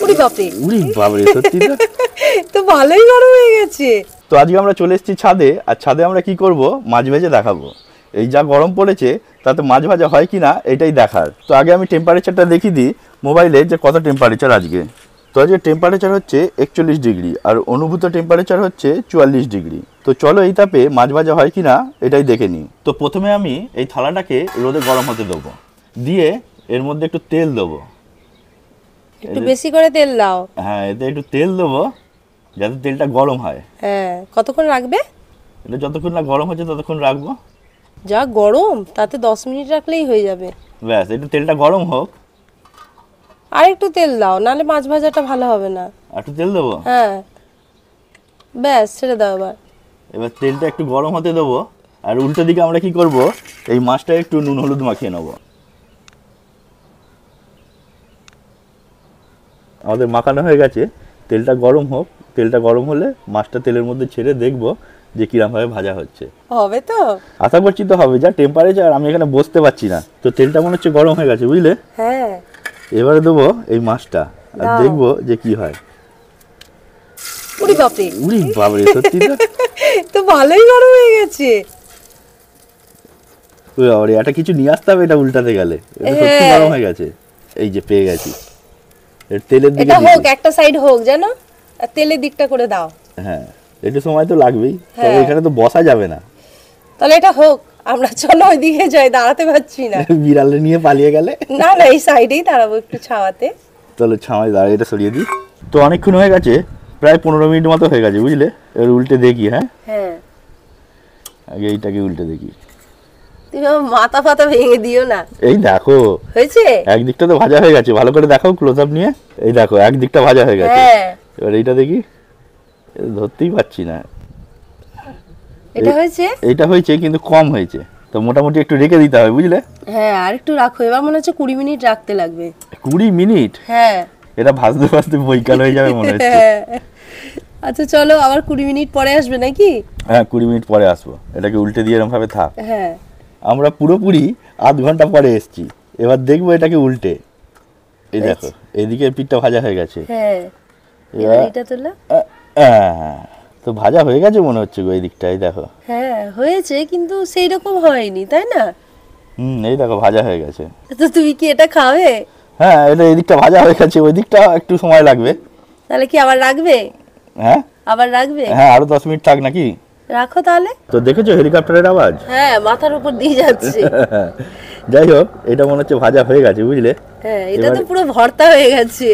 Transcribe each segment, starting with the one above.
উড়ি বাপরে, উড়ি বাপরে, সত্যি তো। তো ভালোই গরম হয়ে গেছে। তো আজকে আমরা চলে এসেছি ছাদে, আর ছাদে আমরা কি করব, মাছ ভেজে দেখাবো। এই যা গরম পড়েছে তাতে মাছ ভাজা হয় কিনা এটাই দেখার। তো আগে আমি টেম্পারেচারটা দেখিয়ে দিই মোবাইলে যে কত টেম্পারেচার আজকে। তো আজকে টেম্পারেচার হচ্ছে 41 ডিগ্রি, আর অনুভূত টেম্পারেচার হচ্ছে 44 ডিগ্রি। তো চলো এই তাপে মাছ ভাজা হয় কিনা এটাই দেখে নিই। তো প্রথমে আমি এই থালাটাকে রোদে গরম হতে দেবো, দিয়ে এর মধ্যে একটু তেল দেবো। একটু বেশি করে তেল দাও। হ্যাঁ, এতে একটু তেল দেবো যাতে তেলটা গরম হয়। হ্যাঁ, কতক্ষণ রাখবে? এটা যতক্ষণ না গরম হচ্ছে ততক্ষণ রাখবো। যা গরম, তাতে 10 মিনিট রাখলেই হয়ে যাবে। ব্যাস, একটু তেলটা গরম হোক। আর একটু তেল দাও, নাহলে মাছ ভাজাটা ভালো হবে না। একটু তেল দেবো। হ্যাঁ, ব্যাস ছেড়ে দাও এবার। এবার তেলটা একটু গরম হতে দেবো, আর উল্টো দিকে আমরা কি করব, এই মাছটা একটু নুন হলুদ মাখিয়ে নেবো। আমাদের মাখানো হয়ে গেছে, তেলটা গরম হোক। তেলটা গরম হলে মাছটা তেলের মধ্যে ছেড়ে দেখবো যে কিরমভাবে ভাজা হচ্ছে। হবে তো? আশা করছি তো হবে। যা টেম্পারেচার, আমি এখানে বসতে পারছি না। তো তেলটা মনে হচ্ছে গরম হয়ে গেছে, বুঝলে? হ্যাঁ, এবারে দেবো এই মাছটা, আর দাও। দেখবো যে কি হয়। উড়ি বাপরে, উড়ি বাপরে, সত্যি তো। তো ভালোই গরম হয়ে গেছে। ওই বাবারে, এটা কিছু নিয়ে আসতে হবে, এটা উল্টাতে গেলে। এটা সত্যি হ্যাঁ। গরম হয়ে গেছে। এই যে পেয়ে গেছি, এর তেলের দিকে এটা হোক, দিবি। একটা সাইড হোক জানো, আর তেলের দিকটা করে দাও। হ্যাঁ, একটু সময় তো লাগবেই। তবে হ্যাঁ। এখানে তো বসা যাবে না। তাহলে এটা হোক, আমরা চলো ওইদিকে যাই, দাঁড়াতে পারছি না। বিড়ালে নিয়ে পালিয়ে গেলে। না না, এই সাইডেই দাঁড়াবো একটু ছাওয়াতে। তাহলে ছামাই দাঁড়িয়ে এটা সরিয়ে দিই। তো অনেকক্ষণ হয়ে গেছে, প্রায় 15 মিনিট মতো হয়ে গেছে, বুঝলে? এবার উল্টে দেখি। হ্যাঁ, হ্যাঁ, আগে এইটাকে উল্টে দেখি। তুমি আমার মাথা ফাতা ভেঙে দিও না। এই দেখো, হয়েছে? একদিকটা তো ভাজা হয়ে গেছে। ভালো করে দেখাও ক্লোজ আপ নিয়ে। এই দেখো, একদিকটা ভাজা হয়ে গেছে। হ্যাঁ, এবার এইটা দেখি। এটা ধরতেই পারছি না। এটা হয়েছে। এইটা হয়েছে, কিন্তু কম হয়েছে। তো মোটামুটি একটু রেখে দিতে হবে, বুঝলে? হ্যাঁ, আর একটু রাখো। এবার মনে হচ্ছে 20 মিনিট রাখতে লাগবে। 20 মিনিট? হ্যাঁ। এটা ভাজতে ভাজতে বৈকাল হয়ে যাবে মনে হচ্ছে। হ্যাঁ। আচ্ছা চলো, আবার 20 মিনিট পরে আসবে নাকি? হ্যাঁ, 20 মিনিট পরে আসবো। এটাকে উল্টে দিয়ে এরকম ভাবে থাক। হ্যাঁ। আমরা পুরোপুরি আধ ঘন্টা পরে এসেছি। এবার দেখবো এটাকে উল্টে। এই দেখো, এদিকে পিঠটা ভাজা হয়ে গেছে। হ্যাঁ, এবার এটা তোলা। তো ভাজা হয়ে গেছে মনে হচ্ছে গো, এই দিকটা। এই দেখো। হ্যাঁ, হয়েছে, কিন্তু সেই রকম হয়নি, তাই না? এই দেখো, ভাজা হয়ে গেছে। তো তুমি কি এটা খাবে? হ্যাঁ, এটা এই দিকটা ভাজা হয়ে গেছে, ওই দিকটা একটু সময় লাগবে। তাহলে কি আবার রাখবে? হ্যাঁ, আবার রাখবে? হ্যাঁ, আরো 10 মিনিট থাক নাকি? রাখো তাহলে। তো দেখেছো হেলিকপ্টারের আওয়াজ? হ্যাঁ, মাথার উপর দিয়ে যাচ্ছে। যাই হোক, এটা মনে হচ্ছে ভাজা হয়ে গেছে, বুঝলে? হ্যাঁ, এটা তো পুরো ভর্তা হয়ে গেছে।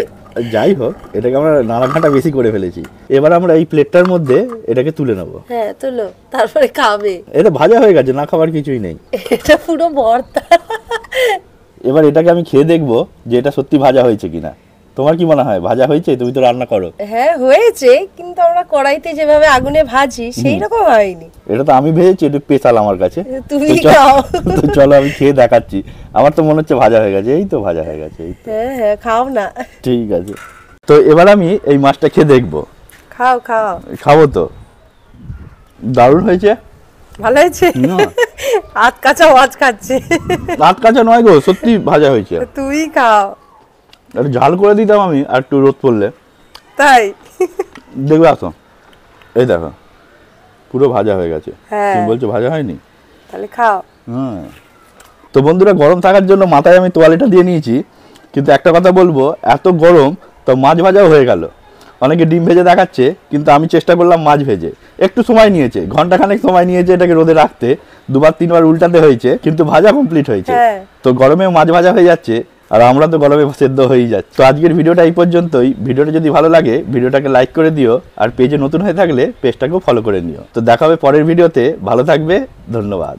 যাই হোক, এটাকে আমরা নাড়া ঘাঁটা বেশি করে ফেলেছি। এবার আমরা এই প্লেটটার মধ্যে এটাকে তুলে নেবো। হ্যাঁ, তোলো, তারপরে খাবে। এটা ভাজা হয়ে গেছে, না খাবার কিছুই নেই। এটা পুরো ভর্তা। এবার এটাকে আমি খেয়ে দেখবো যে এটা সত্যি ভাজা হয়েছে কিনা। তোমার কি মনে হয়, ভাজা হয়েছে? তুমি তো রান্না করো। হ্যাঁ, হয়েছে, কিন্তু আমরা কড়াইতে যেভাবে আগুনে ভাজি সেই রকম হয়নি। এটা তো আমি ভেজেছি, একটু স্পেশাল আমার কাছে। তুমি তো খাও। তো চলো আমি খেয়ে দেখাচ্ছি। আমার তো মনে হচ্ছে ভাজা হয়ে গেছে। এই তো ভাজা হয়ে গেছে, এই তো। হ্যাঁ হ্যাঁ, খাও না। ঠিক আছে, তো এবার আমি এই মাছটা খেয়ে দেখবো। খাও খাও। খাবো তো। দারুণ হয়েছে। ভালো হয়েছে? না, হাত কাঁচা মাছ খাচ্ছে। দাঁত কাঁচা নয় গো, সত্যি ভাজা হয়েছে। তুমি খাও। একটু ঝাল করে দিতাম আমি, আর একটু রোদ পড়লে। তাই? দেখবে, আসো। এই দেখো, পুরো ভাজা হয়ে গেছে। হ্যাঁ। তুমি বলছো ভাজা হয়নি? তাহলে খাও। হ্যাঁ। তো বন্ধুরা, গরম থাকার জন্য মাথায় আমি তোয়ালেটা দিয়ে নিয়েছি। কিন্তু একটা কথা বলবো, এত গরম তো মাছ ভাজাও হয়ে গেল। অনেকে ডিম ভেজে দেখাচ্ছে, কিন্তু আমি চেষ্টা করলাম মাছ ভেজে। একটু সময় নিয়েছে, ঘন্টাখানেক সময় নিয়েছে এটাকে রোদে রাখতে। 2-3 বার উল্টাতে হয়েছে, কিন্তু ভাজা কমপ্লিট হয়েছে। হ্যাঁ। তো গরমে মাছ ভাজা হয়ে যাচ্ছে, আর আমরা তো গরমে সেদ্ধ হয়েই যাচ্ছে। তো আজকের ভিডিওটা এই পর্যন্তই। ভিডিওটা যদি ভালো লাগে ভিডিওটাকে লাইক করে দিও, আর পেজে নতুন হয়ে থাকলে পেজটাকেও ফলো করে নিও। তো দেখা হবে পরের ভিডিওতে। ভালো থাকবে, ধন্যবাদ।